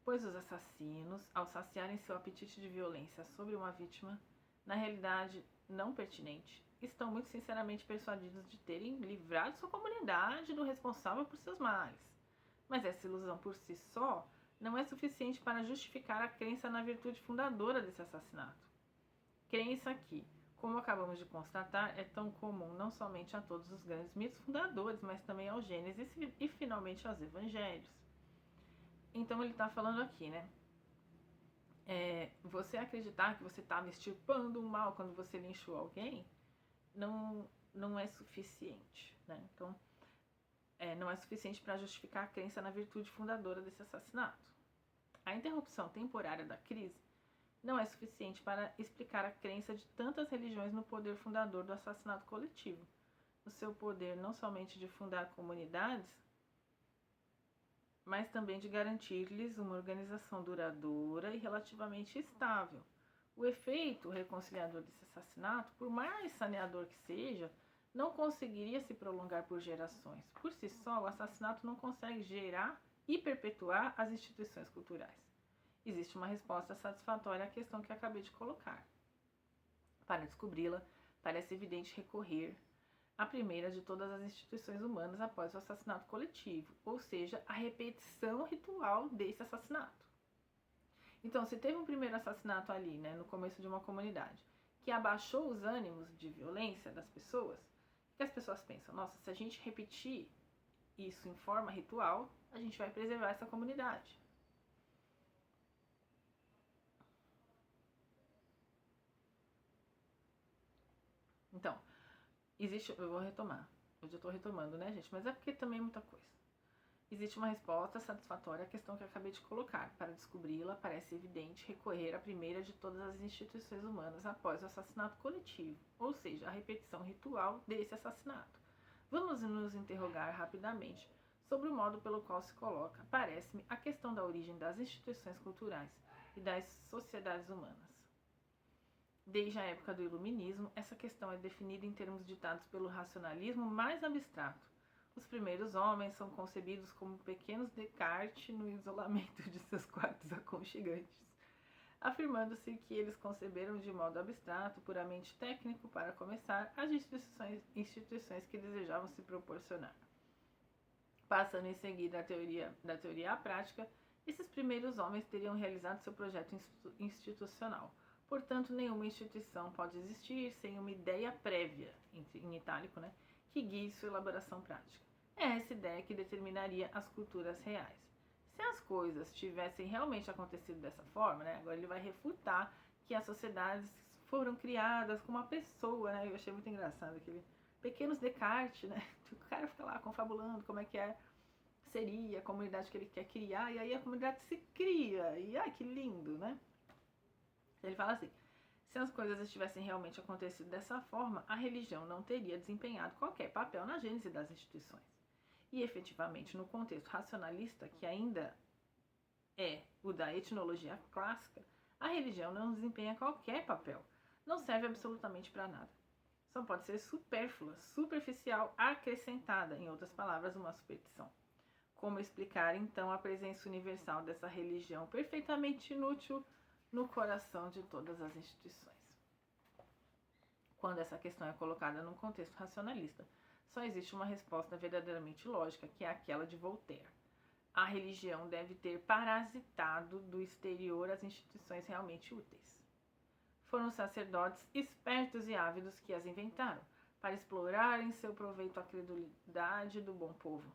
pois os assassinos, ao saciarem seu apetite de violência sobre uma vítima, na realidade não pertinente, estão muito sinceramente persuadidos de terem livrado sua comunidade do responsável por seus males. Mas essa ilusão por si só não é suficiente para justificar a crença na virtude fundadora desse assassinato. Crença que, como acabamos de constatar, é tão comum não somente a todos os grandes mitos fundadores, mas também ao Gênesis e finalmente aos Evangelhos. Então ele está falando aqui, né? Você acreditar que você estava extirpando o mal quando você linchou alguém não é suficiente, né? Então, não é suficiente para justificar a crença na virtude fundadora desse assassinato. A interrupção temporária da crise não é suficiente para explicar a crença de tantas religiões no poder fundador do assassinato coletivo, no seu poder não somente de fundar comunidades, mas também de garantir-lhes uma organização duradoura e relativamente estável. O efeito reconciliador desse assassinato, por mais saneador que seja, não conseguiria se prolongar por gerações. Por si só, o assassinato não consegue gerar e perpetuar as instituições culturais. Existe uma resposta satisfatória à questão que acabei de colocar. Para descobri-la, parece evidente recorrer à primeira de todas as instituições humanas após o assassinato coletivo, ou seja, a repetição ritual desse assassinato. Então, se teve um primeiro assassinato ali, né, no começo de uma comunidade, que abaixou os ânimos de violência das pessoas, o que as pessoas pensam? Nossa, se a gente repetir isso em forma ritual, a gente vai preservar essa comunidade. Então, eu vou retomar. Hoje eu tô retomando, né, gente? Mas é porque também é muita coisa. Existe uma resposta satisfatória à questão que eu acabei de colocar. Para descobri-la, parece evidente recorrer à primeira de todas as instituições humanas após o assassinato coletivo, ou seja, a repetição ritual desse assassinato. Vamos nos interrogar rapidamente sobre o modo pelo qual se coloca, parece-me, a questão da origem das instituições culturais e das sociedades humanas. Desde a época do Iluminismo, essa questão é definida em termos ditados pelo racionalismo mais abstrato. Os primeiros homens são concebidos como pequenos Descartes no isolamento de seus quartos aconchegantes, afirmando-se que eles conceberam de modo abstrato, puramente técnico, para começar, as instituições que desejavam se proporcionar. Passando em seguida da teoria à prática, esses primeiros homens teriam realizado seu projeto institucional. Portanto, nenhuma instituição pode existir sem uma ideia prévia, em itálico, né, que guie sua elaboração prática. É essa ideia que determinaria as culturas reais. Se as coisas tivessem realmente acontecido dessa forma, né, agora ele vai refutar que as sociedades foram criadas com uma pessoa, né, eu achei muito engraçado aquele pequenos Descartes, né, o cara fica lá confabulando como é que seria a comunidade que ele quer criar, e aí a comunidade se cria, e ai que lindo, né? Ele fala assim: se as coisas tivessem realmente acontecido dessa forma, a religião não teria desempenhado qualquer papel na gênese das instituições. E efetivamente, no contexto racionalista, que ainda é o da etnologia clássica, a religião não desempenha qualquer papel, não serve absolutamente para nada. só pode ser supérflua, superficial, acrescentada, em outras palavras, uma superstição. Como explicar, então, a presença universal dessa religião perfeitamente inútil no coração de todas as instituições? Quando essa questão é colocada num contexto racionalista, só existe uma resposta verdadeiramente lógica, que é aquela de Voltaire. A religião deve ter parasitado do exterior as instituições realmente úteis. Foram os sacerdotes espertos e ávidos que as inventaram, para explorar em seu proveito a credulidade do bom povo.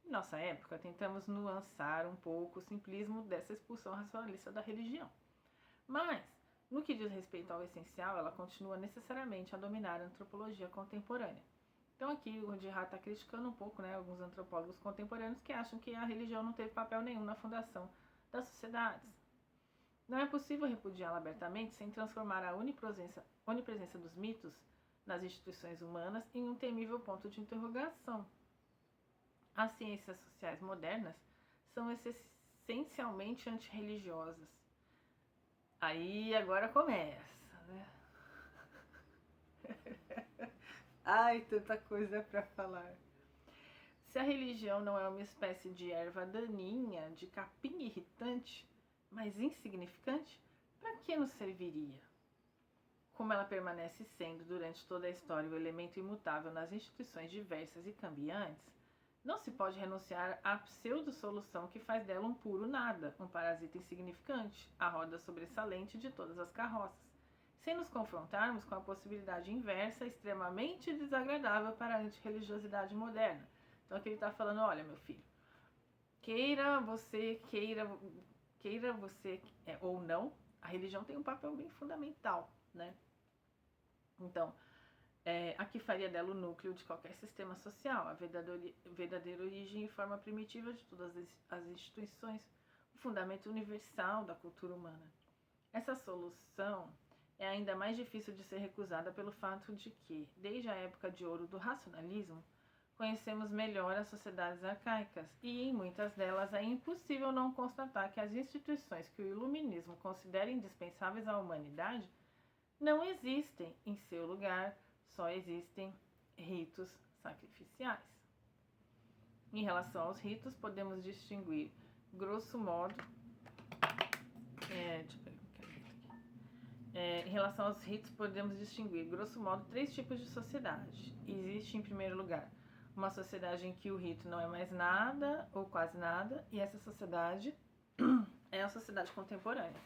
Em nossa época, tentamos nuançar um pouco o simplismo dessa expulsão racionalista da religião. Mas, no que diz respeito ao essencial, ela continua necessariamente a dominar a antropologia contemporânea. Então aqui o Girard está criticando um pouco, alguns antropólogos contemporâneos que acham que a religião não teve papel nenhum na fundação das sociedades. Não é possível repudiá-la abertamente sem transformar a onipresença dos mitos nas instituições humanas em um temível ponto de interrogação. As ciências sociais modernas são essencialmente antirreligiosas. Aí agora começa, né? Ai, tanta coisa para falar. Se a religião não é uma espécie de erva daninha, de capim irritante, mas insignificante, para que nos serviria? Como ela permanece sendo durante toda a história o elemento imutável nas instituições diversas e cambiantes, não se pode renunciar à pseudo-solução que faz dela um puro nada, um parasita insignificante, a roda sobressalente de todas as carroças, sem nos confrontarmos com a possibilidade inversa extremamente desagradável para a antirreligiosidade moderna. Então aqui ele está falando, olha meu filho, queira você ou não, a religião tem um papel bem fundamental, né? Então, aqui faria dela o núcleo de qualquer sistema social, a verdadeira origem e forma primitiva de todas as instituições, o fundamento universal da cultura humana. Essa solução é ainda mais difícil de ser recusada pelo fato de que, desde a época de ouro do racionalismo, conhecemos melhor as sociedades arcaicas e, em muitas delas, é impossível não constatar que as instituições que o iluminismo considera indispensáveis à humanidade não existem em seu lugar, só existem ritos sacrificiais. Em relação aos ritos, podemos distinguir, grosso modo, três tipos de sociedade. Existe, em primeiro lugar, uma sociedade em que o rito não é mais nada ou quase nada, e essa sociedade é a sociedade contemporânea.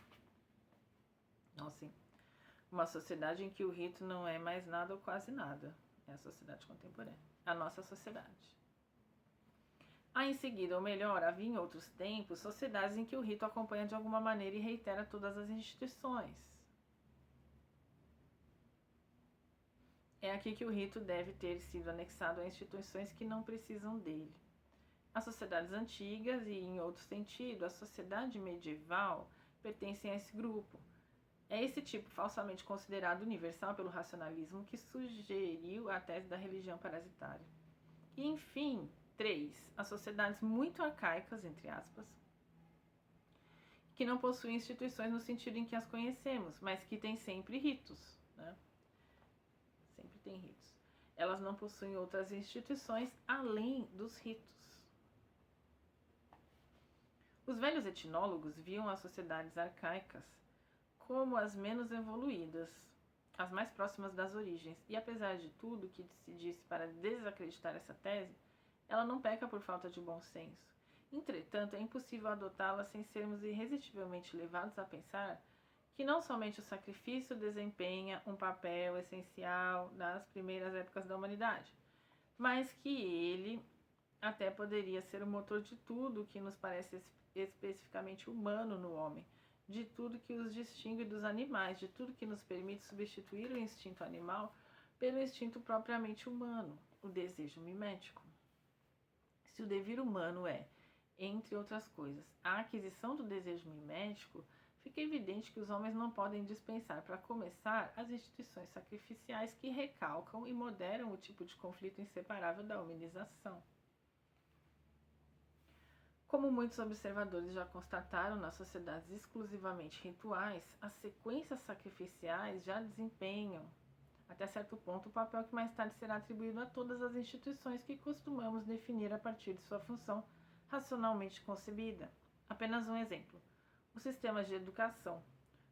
Então, assim, uma sociedade em que o rito não é mais nada ou quase nada, é a sociedade contemporânea, a nossa sociedade. Em seguida, ou melhor, havia em outros tempos sociedades em que o rito acompanha de alguma maneira e reitera todas as instituições. É aqui que o rito deve ter sido anexado a instituições que não precisam dele. As sociedades antigas e, em outro sentido, a sociedade medieval pertencem a esse grupo. É esse tipo falsamente considerado universal pelo racionalismo que sugeriu a tese da religião parasitária. E, enfim, 3. As sociedades muito arcaicas, entre aspas, que não possuem instituições no sentido em que as conhecemos, mas que têm sempre ritos, né? Sempre tem ritos. Elas não possuem outras instituições além dos ritos. Os velhos etnólogos viam as sociedades arcaicas como as menos evoluídas, as mais próximas das origens, e apesar de tudo que se disse para desacreditar essa tese, ela não peca por falta de bom senso. Entretanto, é impossível adotá-la sem sermos irresistivelmente levados a pensar que não somente o sacrifício desempenha um papel essencial nas primeiras épocas da humanidade, mas que ele até poderia ser o motor de tudo que nos parece especificamente humano no homem, de tudo que os distingue dos animais, de tudo que nos permite substituir o instinto animal pelo instinto propriamente humano, o desejo mimético. Se o devir humano é, entre outras coisas, a aquisição do desejo mimético, fica evidente que os homens não podem dispensar, para começar, as instituições sacrificiais que recalcam e moderam o tipo de conflito inseparável da humanização. Como muitos observadores já constataram nas sociedades exclusivamente rituais, as sequências sacrificiais já desempenham, a até certo ponto, o papel que mais tarde será atribuído a todas as instituições que costumamos definir a partir de sua função racionalmente concebida. Apenas um exemplo: os sistemas de educação.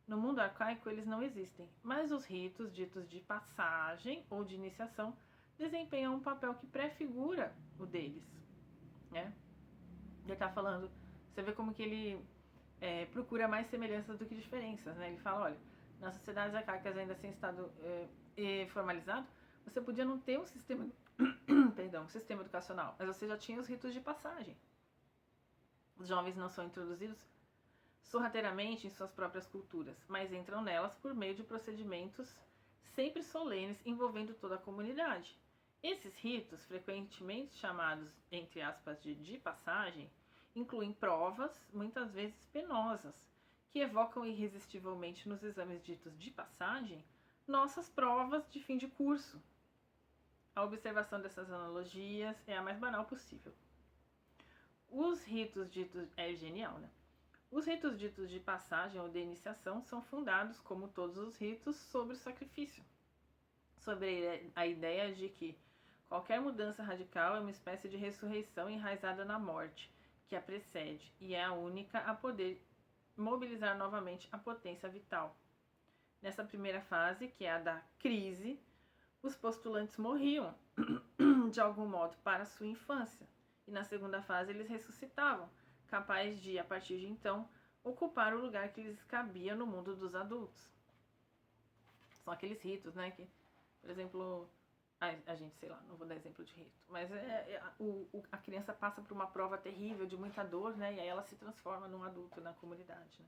No mundo arcaico eles não existem, mas os ritos ditos de passagem ou de iniciação desempenham um papel que prefigura o deles, né? Ele está falando, você vê como que ele procura mais semelhanças do que diferenças, né? Ele fala, olha, nas sociedades arcaicas ainda sem estado formalizado, você podia não ter um sistema, um sistema educacional, mas você já tinha os ritos de passagem. Os jovens não são introduzidos sorrateiramente em suas próprias culturas, mas entram nelas por meio de procedimentos sempre solenes envolvendo toda a comunidade. Esses ritos, frequentemente chamados, entre aspas, de passagem, incluem provas, muitas vezes penosas, que evocam irresistivelmente nos exames ditos de passagem nossas provas de fim de curso. A observação dessas analogias é a mais banal possível. Os ritos ditos... é genial, né? Os ritos ditos de passagem ou de iniciação são fundados, como todos os ritos, sobre o sacrifício, sobre a ideia de que qualquer mudança radical é uma espécie de ressurreição enraizada na morte, que a precede, e é a única a poder mobilizar novamente a potência vital. Nessa primeira fase, que é a da crise, os postulantes morriam, de algum modo, para a sua infância, e na segunda fase eles ressuscitavam, capaz de, a partir de então, ocupar o lugar que lhes cabia no mundo dos adultos. São aqueles ritos, né, que, por exemplo, a gente, sei lá, não vou dar exemplo de rito, mas a criança passa por uma prova terrível, de muita dor, né, e aí ela se transforma num adulto na comunidade, né.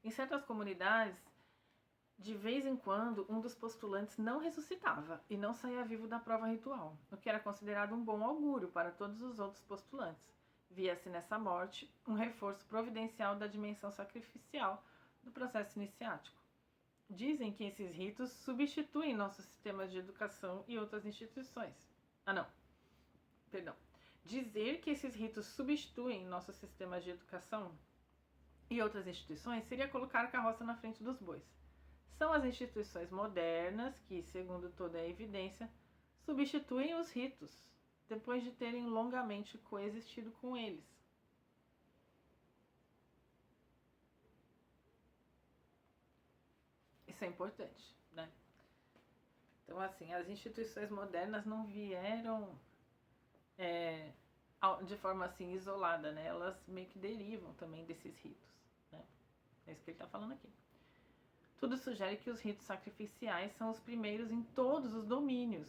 Em certas comunidades, de vez em quando, um dos postulantes não ressuscitava e não saía vivo da prova ritual, o que era considerado um bom augúrio para todos os outros postulantes. Via-se nessa morte um reforço providencial da dimensão sacrificial do processo iniciático. Dizem que esses ritos substituem nossos sistemas de educação e outras instituições. Dizer que esses ritos substituem nossos sistemas de educação e outras instituições seria colocar a carroça na frente dos bois. São as instituições modernas que, segundo toda a evidência, substituem os ritos, depois de terem longamente coexistido com eles. Isso é importante, né? Então, assim, as instituições modernas não vieram de forma assim isolada, né? Elas meio que derivam também desses ritos, né? É isso que ele está falando aqui. Tudo sugere que os ritos sacrificiais são os primeiros em todos os domínios,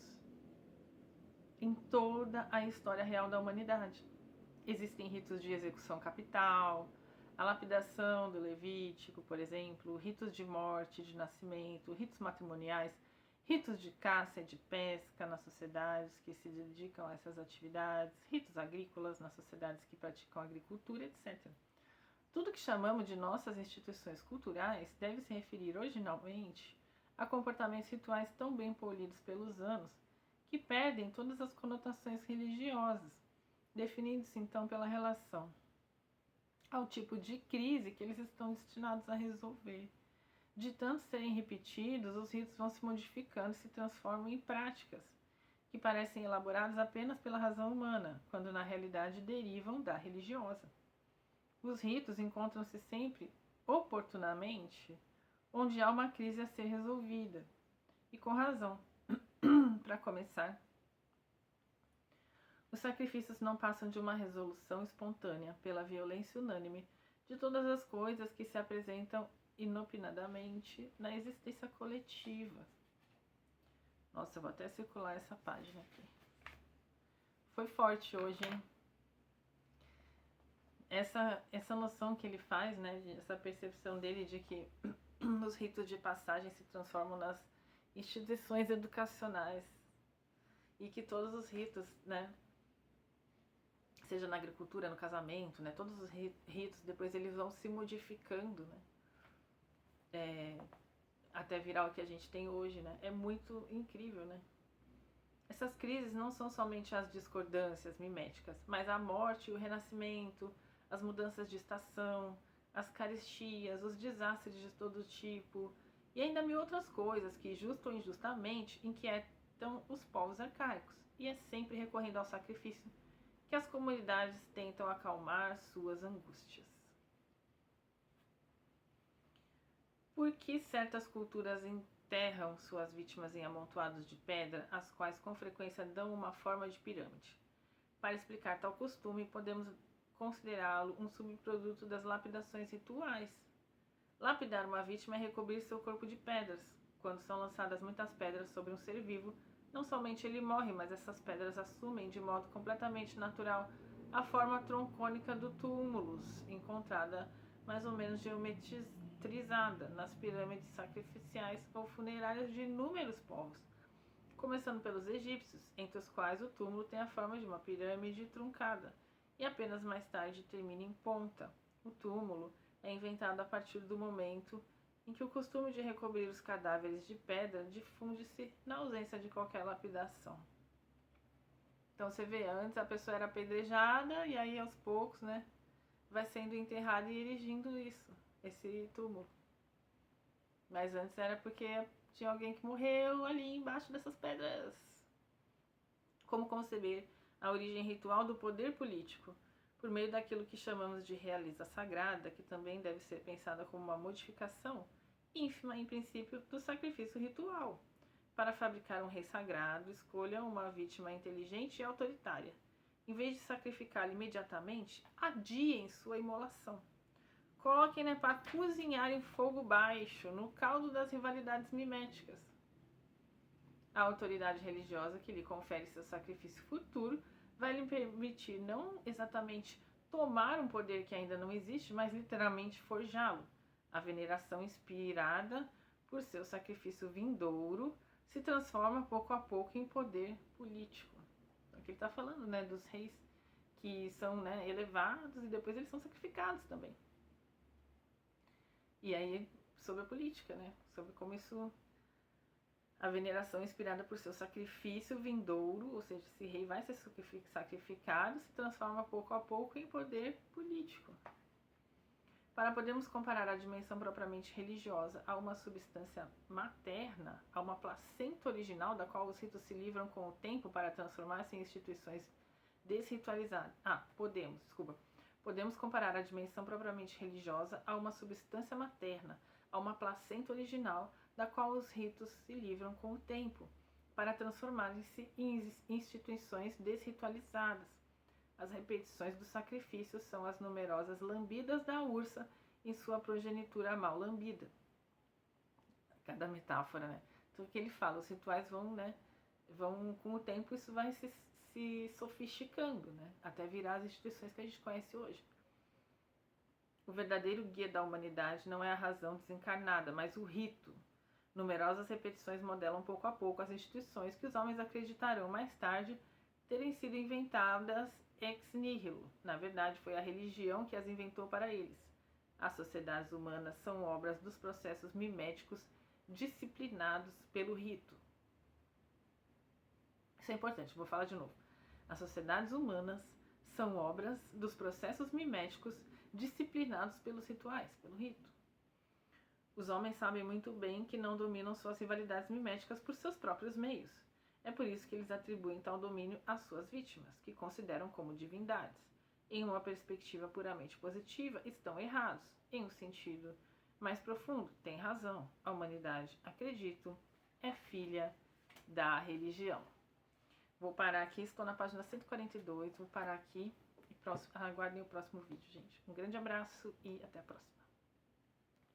em toda a história real da humanidade. Existem ritos de execução capital, a lapidação do Levítico, por exemplo, ritos de morte, de nascimento, ritos matrimoniais, ritos de caça e de pesca nas sociedades que se dedicam a essas atividades, ritos agrícolas nas sociedades que praticam agricultura, etc. Tudo que chamamos de nossas instituições culturais deve se referir originalmente a comportamentos rituais tão bem polidos pelos anos que perdem todas as conotações religiosas, definindo-se então pela relação ao tipo de crise que eles estão destinados a resolver. De tanto serem repetidos, os ritos vão se modificando e se transformam em práticas que parecem elaboradas apenas pela razão humana, quando na realidade derivam da religiosa. Os ritos encontram-se sempre, oportunamente, onde há uma crise a ser resolvida. E com razão. Para começar, os sacrifícios não passam de uma resolução espontânea, pela violência unânime, de todas as coisas que se apresentam inopinadamente na existência coletiva. Nossa, eu vou até circular essa página aqui. Foi forte hoje, hein? Essa noção que ele faz, né, essa percepção dele de que os ritos de passagem se transformam nas instituições educacionais e que todos os ritos, né, seja na agricultura, no casamento, né, todos os ritos depois eles vão se modificando, né, até virar o que a gente tem hoje, né, é muito incrível, né. Essas crises não são somente as discordâncias miméticas, mas a morte, o renascimento, as mudanças de estação, as carestia, os desastres de todo tipo e ainda mil outras coisas que, justa ou injustamente, inquietam os povos arcaicos, e é sempre recorrendo ao sacrifício que as comunidades tentam acalmar suas angústias. Por que certas culturas enterram suas vítimas em amontoados de pedra, as quais com frequência dão uma forma de pirâmide? Para explicar tal costume, podemos considerá-lo um subproduto das lapidações rituais. Lapidar uma vítima é recobrir seu corpo de pedras. Quando são lançadas muitas pedras sobre um ser vivo, não somente ele morre, mas essas pedras assumem de modo completamente natural a forma troncônica do túmulos, encontrada mais ou menos geometrizada nas pirâmides sacrificiais ou funerárias de inúmeros povos, começando pelos egípcios, entre os quais o túmulo tem a forma de uma pirâmide truncada e apenas mais tarde termina em ponta. O túmulo é inventado a partir do momento em que o costume de recobrir os cadáveres de pedra difunde-se na ausência de qualquer lapidação. Então você vê, antes a pessoa era apedrejada e aí aos poucos, né, vai sendo enterrada e erigindo esse túmulo. Mas antes era porque tinha alguém que morreu ali embaixo dessas pedras. Como conceber a origem ritual do poder político? Por meio daquilo que chamamos de realiza sagrada, que também deve ser pensada como uma modificação ínfima, em princípio, do sacrifício ritual. Para fabricar um rei sagrado, escolha uma vítima inteligente e autoritária. Em vez de sacrificá-lo imediatamente, adiem sua imolação. Coloquem-na para cozinhar em fogo baixo, no caldo das rivalidades miméticas. A autoridade religiosa que lhe confere seu sacrifício futuro vai lhe permitir não exatamente tomar um poder que ainda não existe, mas literalmente forjá-lo. A veneração inspirada por seu sacrifício vindouro se transforma pouco a pouco em poder político. Então, aqui ele está falando, né, dos reis que são, né, elevados e depois eles são sacrificados também. E aí, sobre a política, né, sobre como isso... A veneração inspirada por seu sacrifício vindouro, ou seja, esse rei vai ser sacrificado, se transforma pouco a pouco em poder político. Para podermos comparar a dimensão propriamente religiosa a uma substância materna, a uma placenta original da qual os ritos se livram com o tempo para transformar-se em instituições desritualizadas. Podemos comparar a dimensão propriamente religiosa a uma substância materna, a uma placenta original da qual os ritos se livram com o tempo, para transformarem-se em instituições desritualizadas. As repetições do sacrifício são as numerosas lambidas da ursa em sua progenitura mal lambida. Cada metáfora, né? Então o que ele fala, os rituais vão com o tempo, isso vai se sofisticando, né? Até virar as instituições que a gente conhece hoje. O verdadeiro guia da humanidade não é a razão desencarnada, mas o rito. Numerosas repetições modelam pouco a pouco as instituições que os homens acreditarão mais tarde terem sido inventadas ex nihilo. Na verdade, foi a religião que as inventou para eles. As sociedades humanas são obras dos processos miméticos disciplinados pelo rito. Isso é importante, vou falar de novo. As sociedades humanas são obras dos processos miméticos disciplinados pelos rituais, pelo rito. Os homens sabem muito bem que não dominam suas rivalidades miméticas por seus próprios meios. É por isso que eles atribuem tal domínio às suas vítimas, que consideram como divindades. Em uma perspectiva puramente positiva, estão errados. Em um sentido mais profundo, têm razão. A humanidade, acredito, é filha da religião. Vou parar aqui, estou na página 142, vou parar aqui e aguardem o próximo vídeo, gente. Um grande abraço e até a próxima.